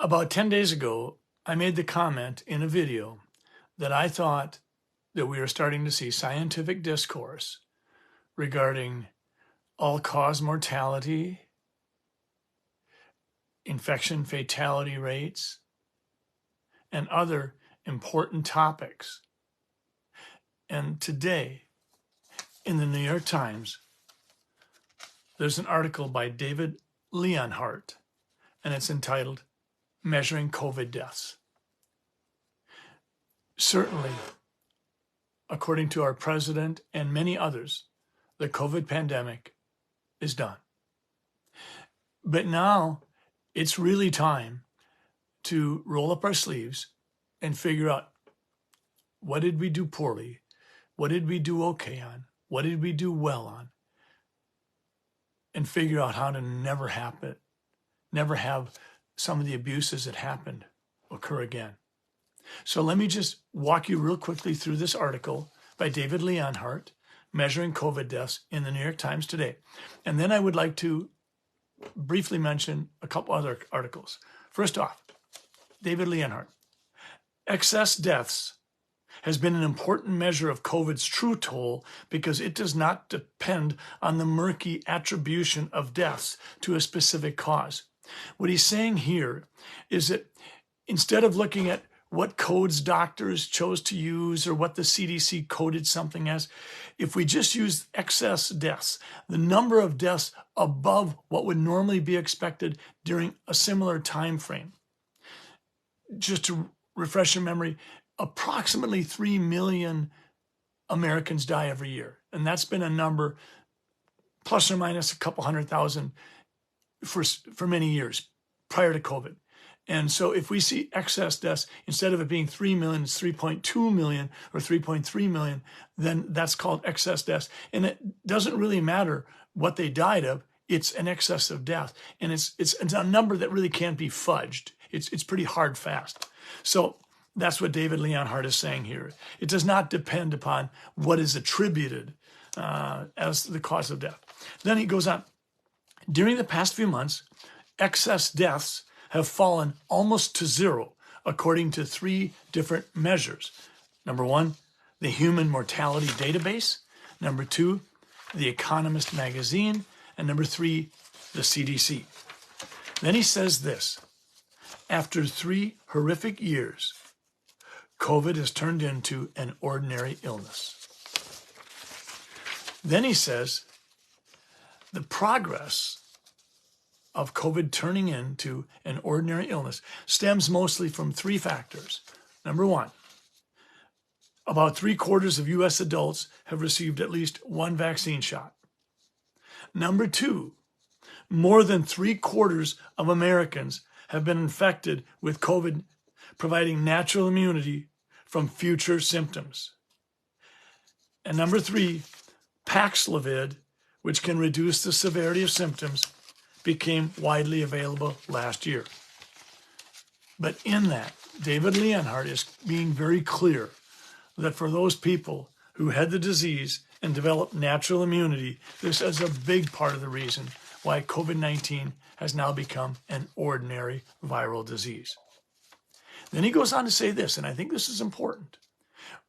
About 10 days ago, I made the comment in a video that I thought that we were starting to see scientific discourse regarding all-cause mortality, infection fatality rates, and other important topics. And today, in the New York Times, there's an article by David Leonhardt, and it's entitled, Measuring COVID Deaths. Certainly, according to our president and many others, the COVID pandemic is done. But now it's really time to roll up our sleeves and figure out, what did we do poorly? What did we do okay on? What did we do well on? And figure out how to never have some of the abuses that happened occur again. So let me just walk you real quickly through this article by David Leonhardt, Measuring COVID Deaths, in the New York Times today. And then I would like to briefly mention a couple other articles. First off, David Leonhardt, excess deaths has been an important measure of COVID's true toll because it does not depend on the murky attribution of deaths to a specific cause. What he's saying here is that instead of looking at what codes doctors chose to use or what the CDC coded something as, if we just use excess deaths, the number of deaths above what would normally be expected during a similar time frame. Just to refresh your memory, approximately 3 million Americans die every year. And that's been a number plus or minus a couple 100,000 for many years prior to COVID. And so if we see excess deaths, instead of it being 3 million, it's 3.2 million or 3.3 million, then that's called excess deaths. And it doesn't really matter what they died of. It's an excess of death. And it's a number that really can't be fudged. It's pretty hard fast. So that's what David Leonhardt is saying here. It does not depend upon what is attributed as the cause of death. Then he goes on, during the past few months, excess deaths have fallen almost to zero, according to 3 different measures. Number 1, the Human Mortality Database. Number 2, The Economist magazine. And number 3, the CDC. Then he says this, after 3 horrific years, COVID has turned into an ordinary illness. Then he says, the progress of COVID turning into an ordinary illness stems mostly from 3 factors. Number 1, about 3/4 of U.S. adults have received at least 1 vaccine shot. Number 2, more than 3/4 of Americans have been infected with COVID, providing natural immunity from future symptoms. And number 3, Paxlovid, which can reduce the severity of symptoms, became widely available last year. But in that, David Leonhardt is being very clear that for those people who had the disease and developed natural immunity, this is a big part of the reason why COVID-19 has now become an ordinary viral disease. Then he goes on to say this, and I think this is important.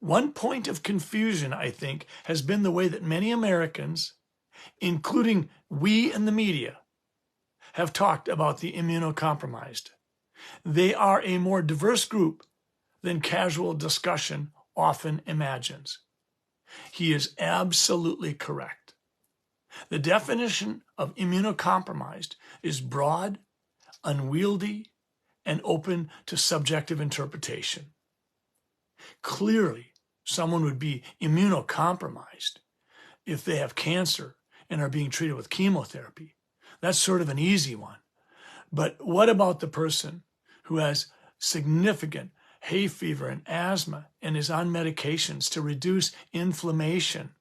One point of confusion, I think, has been the way that many Americans, including we in the media, have talked about the immunocompromised. They are a more diverse group than casual discussion often imagines. He is absolutely correct. The definition of immunocompromised is broad, unwieldy, and open to subjective interpretation. Clearly, someone would be immunocompromised if they have cancer and are being treated with chemotherapy. That's sort of an easy one. But what about the person who has significant hay fever and asthma and is on medications to reduce inflammation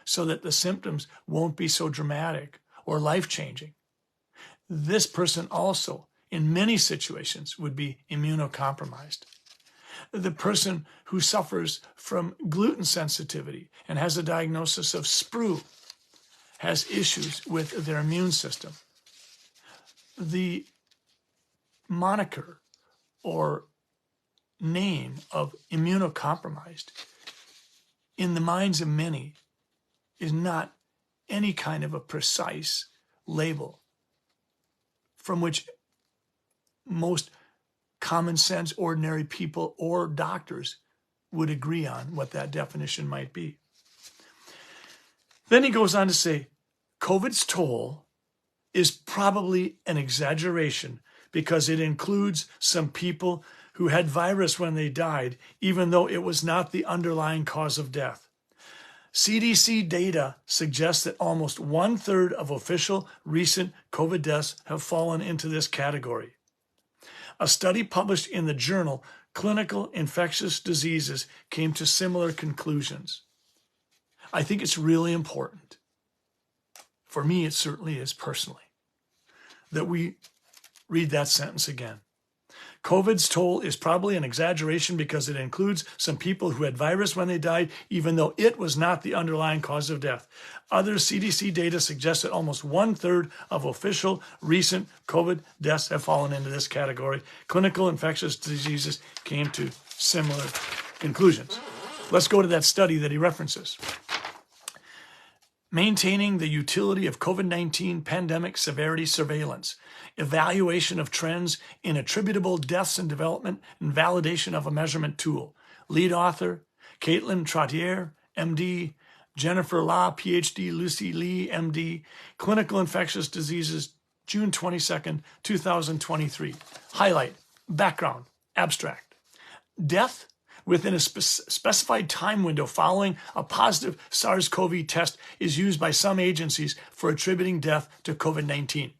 so that the symptoms won't be so dramatic or life-changing? This person also, in many situations, would be immunocompromised. The person who suffers from gluten sensitivity and has a diagnosis of sprue has issues with their immune system. The moniker or name of immunocompromised in the minds of many is not any kind of a precise label from which most common sense, ordinary people or doctors would agree on what that definition might be. Then he goes on to say, COVID's toll is probably an exaggeration because it includes some people who had virus when they died, even though it was not the underlying cause of death. CDC data suggests that almost 1/3 of official recent COVID deaths have fallen into this category. A study published in the journal Clinical Infectious Diseases came to similar conclusions. I think it's really important, for me it certainly is personally, that we read that sentence again. COVID's toll is probably an exaggeration because it includes some people who had virus when they died, even though it was not the underlying cause of death. Other CDC data suggests that almost 1/3 of official recent COVID deaths have fallen into this category. Clinical Infectious Diseases came to similar conclusions. Let's go to that study that he references. Maintaining the utility of COVID-19 pandemic severity surveillance, evaluation of trends in attributable deaths and development, and validation of a measurement tool. Lead author, Caitlin Trottier, MD, Jennifer La, PhD, Lucy Lee, MD, Clinical Infectious Diseases, June 22nd, 2023. Highlight, background, abstract. Death within a specified time window following a positive SARS-CoV test is used by some agencies for attributing death to COVID-19.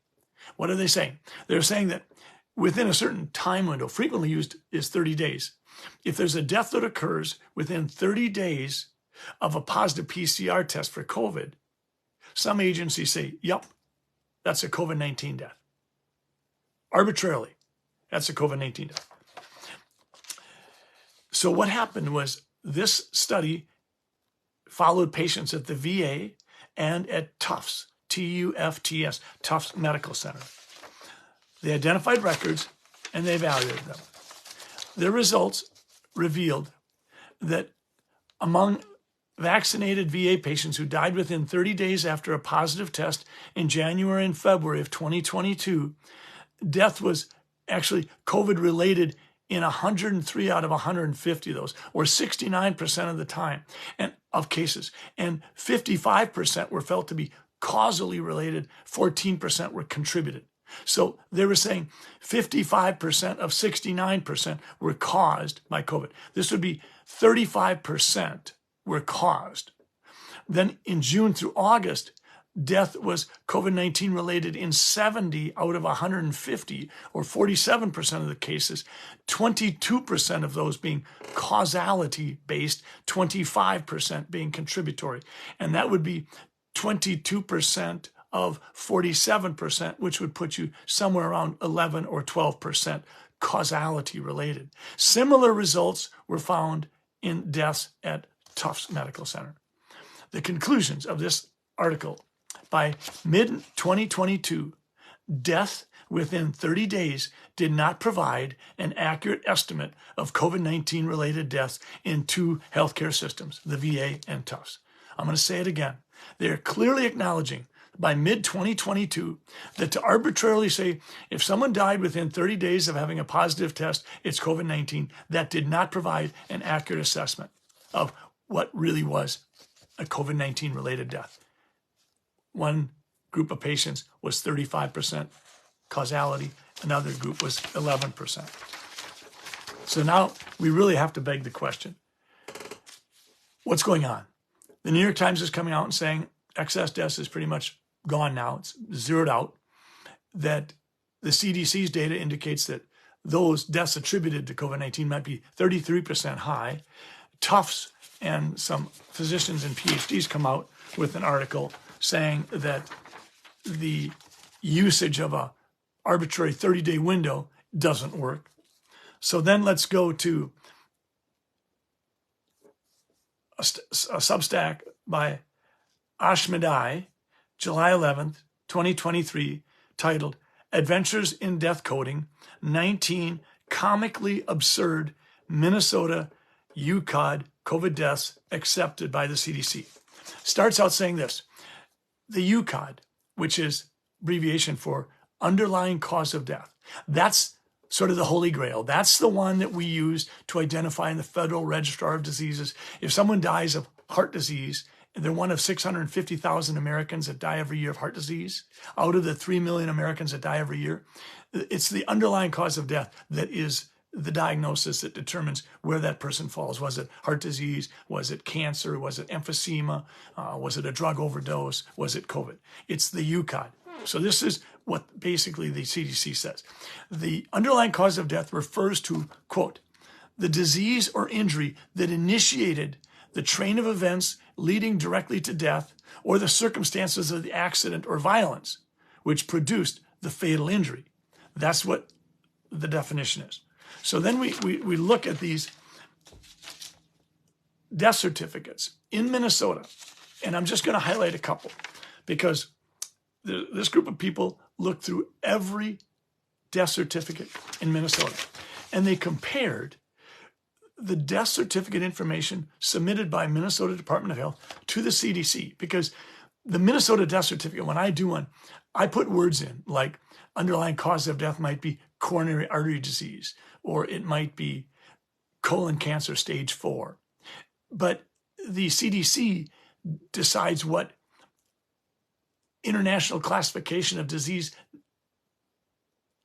What are they saying? They're saying that within a certain time window, frequently used is 30 days. If there's a death that occurs within 30 days of a positive PCR test for COVID, some agencies say, yep, that's a COVID-19 death. Arbitrarily, that's a COVID-19 death. So what happened was this study followed patients at the VA and at Tufts, T-U-F-T-S, Tufts Medical Center. They identified records and they evaluated them. Their results revealed that among vaccinated VA patients who died within 30 days after a positive test in January and February of 2022, death was actually COVID-related in 103 out of 150 of those, or 69% of the time, and of cases. And 55% were felt to be causally related, 14% were contributed. So they were saying 55% of 69% were caused by COVID. This would be 35% were caused. Then in June through August, death was COVID-19 related in 70 out of 150, or 47% of the cases, 22% of those being causality-based, 25% being contributory. And that would be 22% of 47%, which would put you somewhere around 11 or 12% causality related. Similar results were found in deaths at Tufts Medical Center. The conclusions of this article: by mid-2022, death within 30 days did not provide an accurate estimate of COVID-19 related deaths in two healthcare systems, the VA and Tufts. I'm going to say it again. They are clearly acknowledging by mid-2022 that to arbitrarily say if someone died within 30 days of having a positive test, it's COVID-19, that did not provide an accurate assessment of what really was a COVID-19 related death. One group of patients was 35% causality, another group was 11%. So now we really have to beg the question, what's going on? The New York Times is coming out and saying excess deaths is pretty much gone now, it's zeroed out, that the CDC's data indicates that those deaths attributed to COVID-19 might be 33% high. Tufts and some physicians and PhDs come out with an article saying that the usage of a arbitrary 30-day window doesn't work. So then let's go to a Substack by Ashmedai, July 11th, 2023, titled Adventures in Death Coding, 19 comically absurd Minnesota UCOD COVID deaths accepted by the CDC. Starts out saying this: the UCOD, which is abbreviation for underlying cause of death, that's sort of the holy grail. That's the one that we use to identify in the Federal Register of Diseases. If someone dies of heart disease, they're one of 650,000 Americans that die every year of heart disease. Out of the 3 million Americans that die every year, it's the underlying cause of death that is the diagnosis that determines where that person falls. Was it heart disease? Was it cancer? Was it emphysema? Was it a drug overdose? Was it COVID? It's the UCOD. So this is what basically the CDC says. The underlying cause of death refers to, quote, the disease or injury that initiated the train of events leading directly to death, or the circumstances of the accident or violence which produced the fatal injury. That's what the definition is. So then we look at these death certificates in Minnesota, and I'm just going to highlight a couple because this group of people looked through every death certificate in Minnesota, and they compared the death certificate information submitted by Minnesota Department of Health to the CDC, because the Minnesota death certificate, when I do one, I put words in like underlying cause of death might be coronary artery disease, or it might be colon cancer stage 4. But the CDC decides what international classification of disease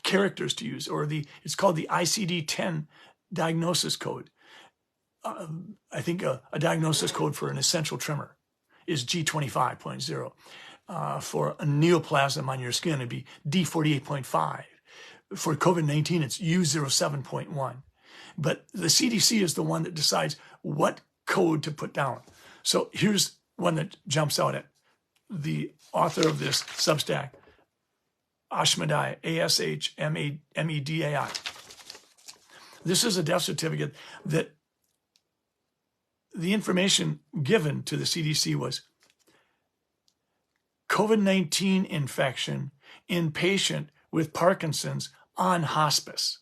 characters to use, or it's called the ICD-10 diagnosis code. I think a diagnosis code for an essential tremor is G25.0. For a neoplasm on your skin, it'd be D48.5. For COVID-19, it's U07.1. But the CDC is the one that decides what code to put down. So here's one that jumps out at the author of this Substack, Ashmedai, Ashmedai. This is a death certificate that the information given to the CDC was COVID-19 infection in patient with Parkinson's on hospice.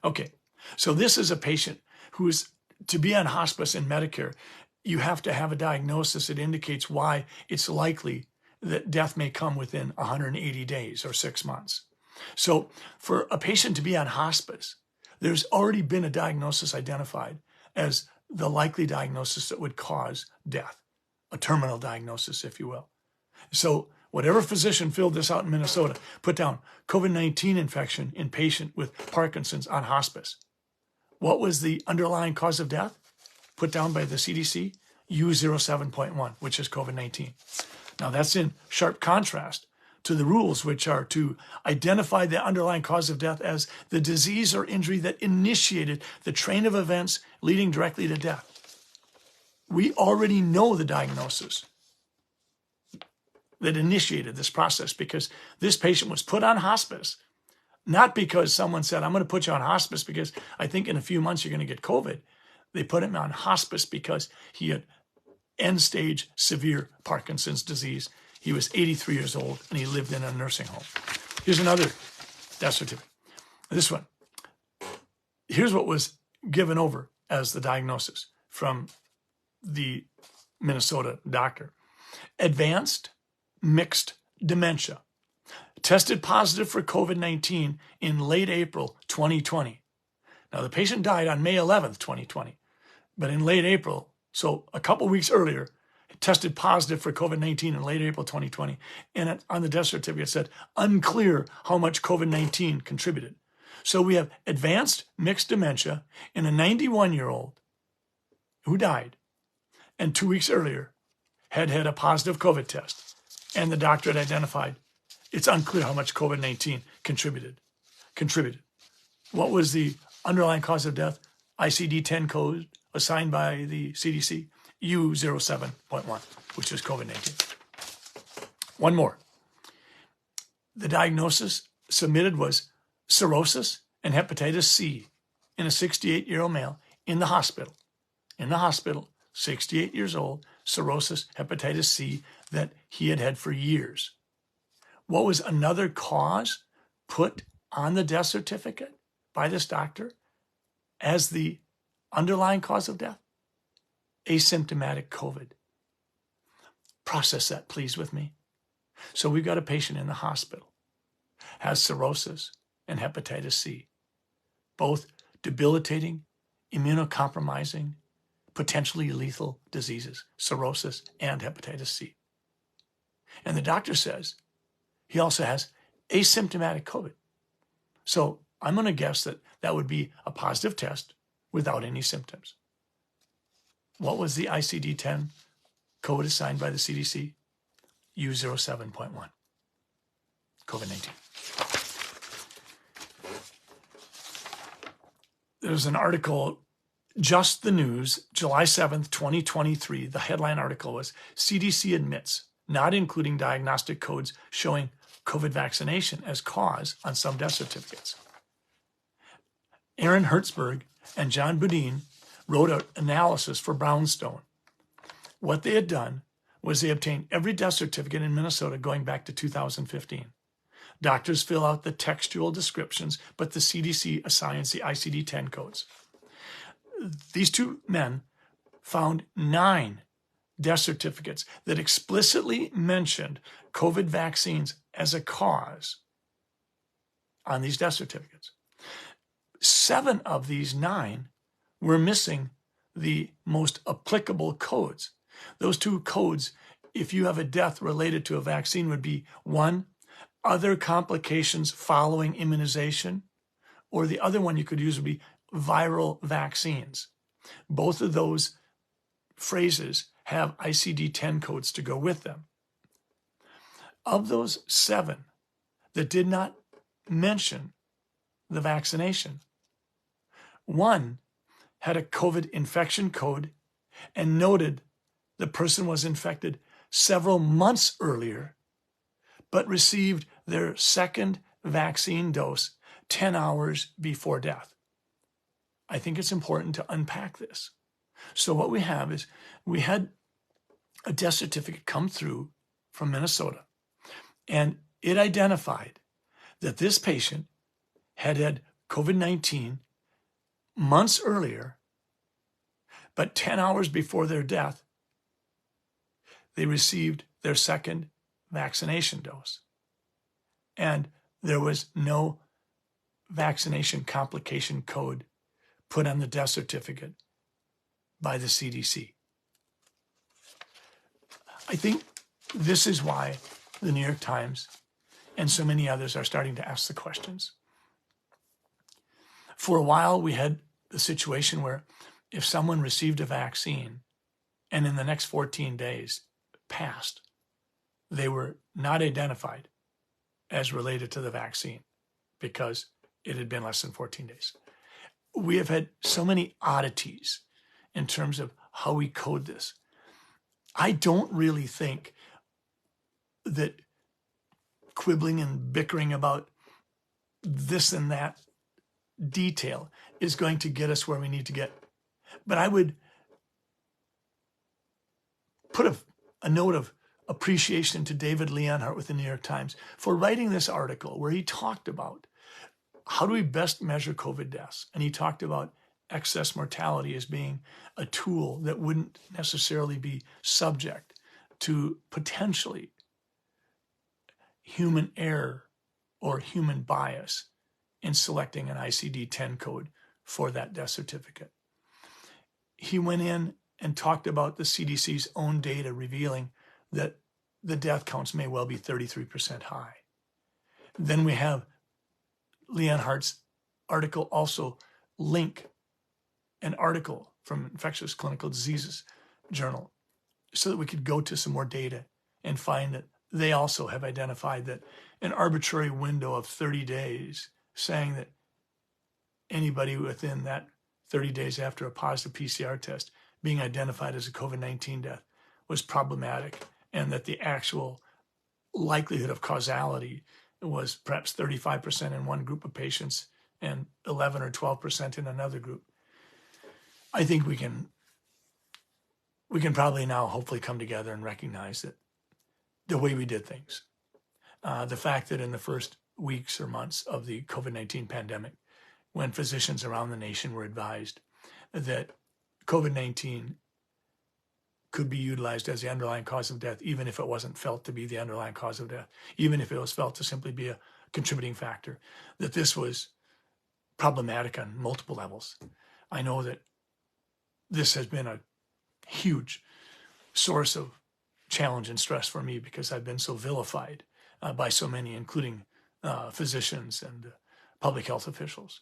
Okay, so this is a patient who is to be on hospice in Medicare. You have to have a diagnosis that indicates why it's likely that death may come within 180 days or 6 months. So for a patient to be on hospice, there's already been a diagnosis identified as the likely diagnosis that would cause death, a terminal diagnosis, if you will. So whatever physician filled this out in Minnesota put down COVID-19 infection in patient with Parkinson's on hospice. What was the underlying cause of death put down by the CDC? U07.1, which is COVID-19. Now that's in sharp contrast to the rules, which are to identify the underlying cause of death as the disease or injury that initiated the train of events leading directly to death. We already know the diagnosis that initiated this process, because this patient was put on hospice, not because someone said, I'm going to put you on hospice because I think in a few months you're going to get COVID. They put him on hospice because he had end-stage severe Parkinson's disease. He was 83 years old and he lived in a nursing home. Here's another death certificate. This one. Here's what was given over as the diagnosis from the Minnesota doctor. Advanced mixed dementia. Tested positive for COVID-19 in late April 2020. Now, the patient died on May 11th, 2020, but in late April, so a couple weeks earlier, tested positive for COVID-19 in late April 2020. And on the death certificate, it said, unclear how much COVID-19 contributed. So we have advanced mixed dementia in a 91-year-old who died, and 2 weeks earlier had a positive COVID test. And the doctor had identified it's unclear how much COVID-19 contributed. What was the underlying cause of death? ICD-10 code assigned by the CDC, U07.1, which is COVID-19. One more. The diagnosis submitted was cirrhosis and hepatitis C in a 68-year-old male in the hospital. 68 years old, cirrhosis, hepatitis C that he had had for years. What was another cause put on the death certificate? by this doctor as the underlying cause of death? Asymptomatic COVID. Process that, please, with me. So we've got a patient in the hospital, has cirrhosis and hepatitis C, both debilitating, immunocompromising, potentially lethal diseases, cirrhosis and hepatitis C. And the doctor says he also has asymptomatic COVID. So I'm going to guess that that would be a positive test without any symptoms. What was the ICD-10 code assigned by the CDC? U07.1, COVID-19. There's an article, Just the News, July 7th, 2023. The headline article was, CDC admits not including diagnostic codes showing COVID vaccination as cause on some death certificates. Aaron Hertzberg and John Boudin wrote an analysis for Brownstone. What they had done was they obtained every death certificate in Minnesota going back to 2015. Doctors fill out the textual descriptions, but the CDC assigns the ICD-10 codes. These two men found 9 death certificates that explicitly mentioned COVID vaccines as a cause on these death certificates. 7 of these 9 were missing the most applicable codes. Those 2 codes, if you have a death related to a vaccine, would be 1, other complications following immunization, or the other one you could use would be viral vaccines. Both of those phrases have ICD-10 codes to go with them. Of those 7 that did not mention the vaccination, 1 had a COVID infection code and noted the person was infected several months earlier, but received their second vaccine dose 10 hours before death. I think it's important to unpack this. So what we have is we had a death certificate come through from Minnesota, and it identified that this patient had had COVID-19 months earlier, but 10 hours before their death, they received their second vaccination dose. And there was no vaccination complication code put on the death certificate by the CDC. I think this is why the New York Times and so many others are starting to ask the questions. For a while, we had the situation where if someone received a vaccine and in the next 14 days passed, they were not identified as related to the vaccine because it had been less than 14 days. We have had so many oddities in terms of how we code this. I don't really think that quibbling and bickering about this and that detail is going to get us where we need to get. But I would put a note of appreciation to David Leonhardt with the New York Times for writing this article where he talked about how do we best measure COVID deaths. And he talked about excess mortality as being a tool that wouldn't necessarily be subject to potentially human error or human bias in selecting an ICD-10 code for that death certificate. He went in and talked about the CDC's own data revealing that the death counts may well be 33% high. Then we have Leonhardt's article also link an article from Infectious Clinical Diseases Journal so that we could go to some more data and find that they also have identified that an arbitrary window of 30 days saying that anybody within that 30 days after a positive PCR test being identified as a COVID-19 death was problematic, and that the actual likelihood of causality was perhaps 35% in one group of patients and 11 or 12% in another group. I think we can probably now hopefully come together and recognize that the way we did things, the fact that in the first weeks or months of the COVID-19 pandemic, when physicians around the nation were advised that COVID-19 could be utilized as the underlying cause of death, even if it wasn't felt to be the underlying cause of death, even if it was felt to simply be a contributing factor, that this was problematic on multiple levels. I know that this has been a huge source of challenge and stress for me because I've been so vilified by so many, including physicians and public health officials.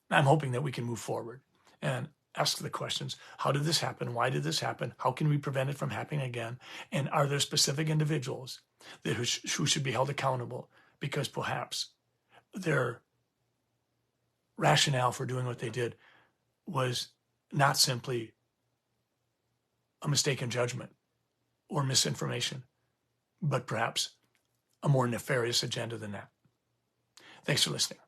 I'm hoping that we can move forward and ask the questions: how did this happen? Why did this happen? How can we prevent it from happening again? And are there specific individuals who should be held accountable because perhaps their rationale for doing what they did was not simply a mistaken judgment or misinformation, but perhaps a more nefarious agenda than that? Thanks for listening.